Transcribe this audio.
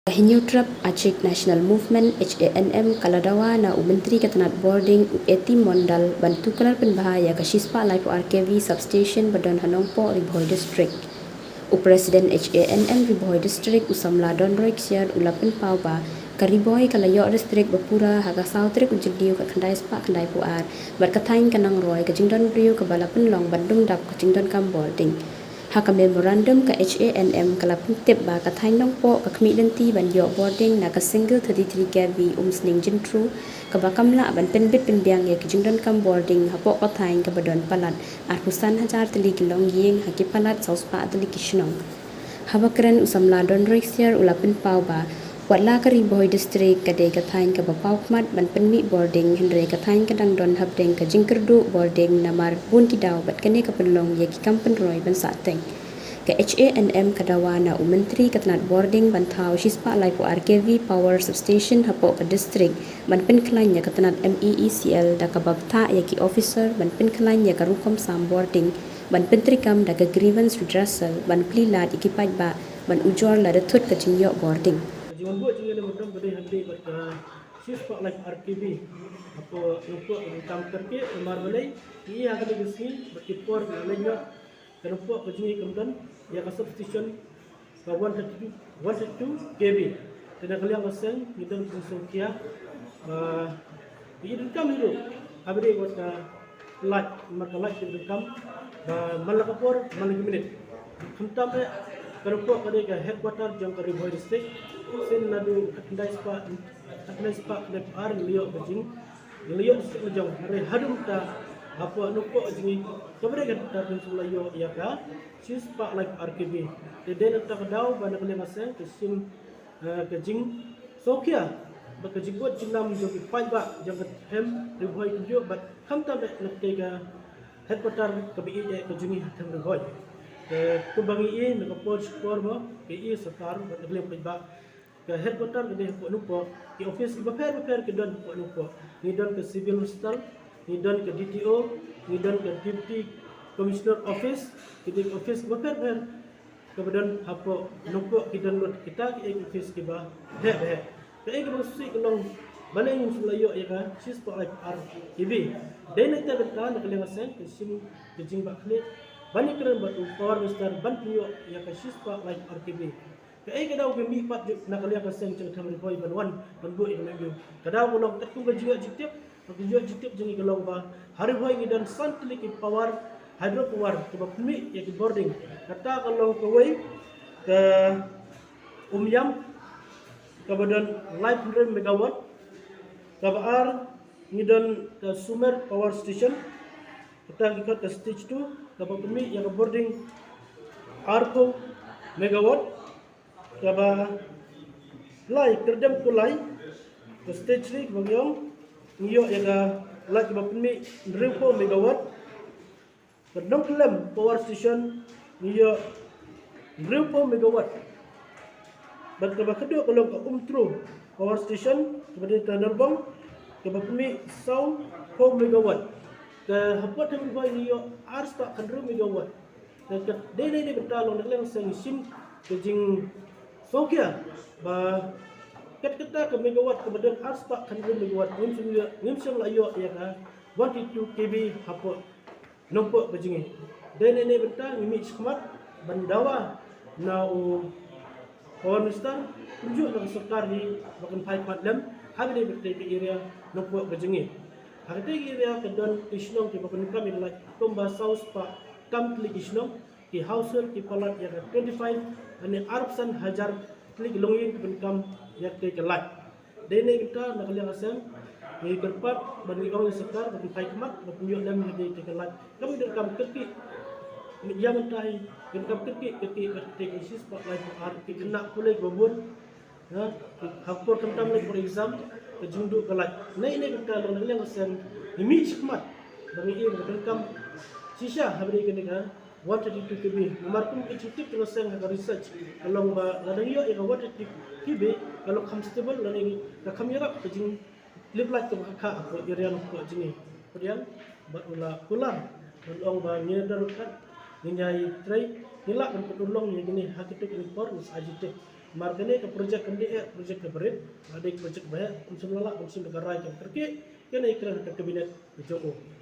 Hinyutrap Aceh National Movement HANM Kaladawa na Menteri Ketenat Boarding Eti Mondal bantu kelar penbahaya ke Shispa Life RKV Substation Badon Hanongpo Riboy District. Presiden HANM Riboy District Usamla Don Roiksiar Ulapen Pauba Kariboy Kalayok District Bapura Haga Sautrik Ujeliu ke Kendai Spa Kendai Puar berkatain kenang Roy ke Jingdon Riu ke Balapen Long Bandung Dap ke Jingdon Kam Boarding. Haka memorandum ke HANM kalapun tip ba kathain nong po ka kmidenti ban yo boarding na ka single 33 gavi sning jintru ka bakamla ban penbit penbiang ye kijungdan kam boarding hapo kathain ka badon palat arpusan hajar teli kilong ying haki palat sauspa teli kishnong habakren usamla don rexier ulapin pau ba watla ka Riboy District kadai kathain ka bapau kmat ban penmi boarding henry kathain ka dang don habdeng ka jingkerdu boarding namar bun kidaw bat kene ka penlong ye ki kampen roy ban sateng ke HANM Kadawana Menteri Ketenat Boarding Bantau Shispa Life RKV Power Substation hapo ke district ban penkelanya ketenat MEECL da ka babta ye ki officer ban penkelanya ka rukom sam boarding ban pentrikam da ka grievance redressal ban plilat ikipaj ba ban ujor la detut ka jingyo boarding. Jangan buat jangan ada macam benda yang dia pada Shispa Life RKV apa untuk income terkait kemar balai ini akan digesi berkipur lainnya kenapa kejungi kemudian yang substation 132 kV dan kalian pasang kita bersukia ini income itu abadi kota light marka light income malakapur malagiminit kenapa kenapa kadang headquarter jang ke Riboy District sen nadu Kendai Spa Lepar liok bejing liok sejong hari hadum ta apa nuko jingi kemudian kita pensulayo ya ka Shispa Life RKV dan ta kadau bana kali masa kesim kejing sokia bakajing buat jinam jogi pai ba jang hem Riboy kunjo bat kam ta nak tega headquarter KBI ke jingi hem Riboy kumbangi ini nak approach korba ke i sekar boleh pejba ke headquarter ke dia nupo ke office ke beper ke don nupo ni don ke civil hospital ni don ke DTO ni don ke deputy commissioner office ke di office beper kemudian apa nupo kita don kita ke office ke ba he ke masuk ke long balai sulayo ya kan Shispa Life RKV dan kita bertahan ke lewasan ke sim ke jing bakle bani keren batu power mister ban puyo ya ka Shispa Life RKV ke kadau ke mi pat nak lihat pasang ceng tham Riboy ban wan ban bu yang nyu kadau ulong tetu ke jiwa jiktip ke jiwa jiktip jengi gelong ba hari boy ni dan santli ki power hydro power ke bapmi ya ki boarding kata kalau ke wei ke umyam ke badan live 100 megawatt ke baar ni dan ke Sumer power station kita ke stage 2 dapat pemi yang boarding arko megawatt kaba lai kerdem kulai ke stage 3 bagiong ngiyo yang lai kaba pemi 1000 megawatt kedong kelem power station ngiyo 1000 megawatt dan kaba kedua kalau ke umtru power station kepada Tanarbong kaba pemi 4 megawatt ke hapot yang berbuat ini harus tak 100 megawatt dan ke ini bertalung dengan yang sim kejing sokia ba kita ke megawatt kemudian harus tak 100 megawatt ngimsum layo ya ka 122 kV hapot nombok kejing dan ini bertal ngimi skmat bandawa nau power minister tunjuk dengan sekar di bakan pai padlam habis bertai ke area nombok kejing Hari ini kedon isnong di bawah kami adalah tomba saus pak kam klik isnong di household di palat yang 25 ane arabsan hajar klik longin di kam yang kelat. Dan ini kita nak lihat asam ni berpat bagi orang sekar bagi pai kemat bagi yuk dalam di kelat. Kami dah kam kekik yang mentai kam kekik bertek Shispa Life RKV kena pulai babun. Hakor tentang lagi for exam kejunduk kelat. Nah ini kita lalu yang sen image kemat bagi ini berkam sisa habis ini kan 132 kb. Nomor pun kecil terus sen harga research kalau ada yo yang 132 kb kalau comfortable lalu ini kamera kejing live light ke maka apa area nak jenis. Kemudian berulah pulang belong banyak darurat ninyai tray nilak dan petulung yang gini hak itu impor us ajitek margane ke projek kendi projek ke berit ada projek bahaya unsur lalak unsur negara yang terkait kena iklan ke kabinet Jokowi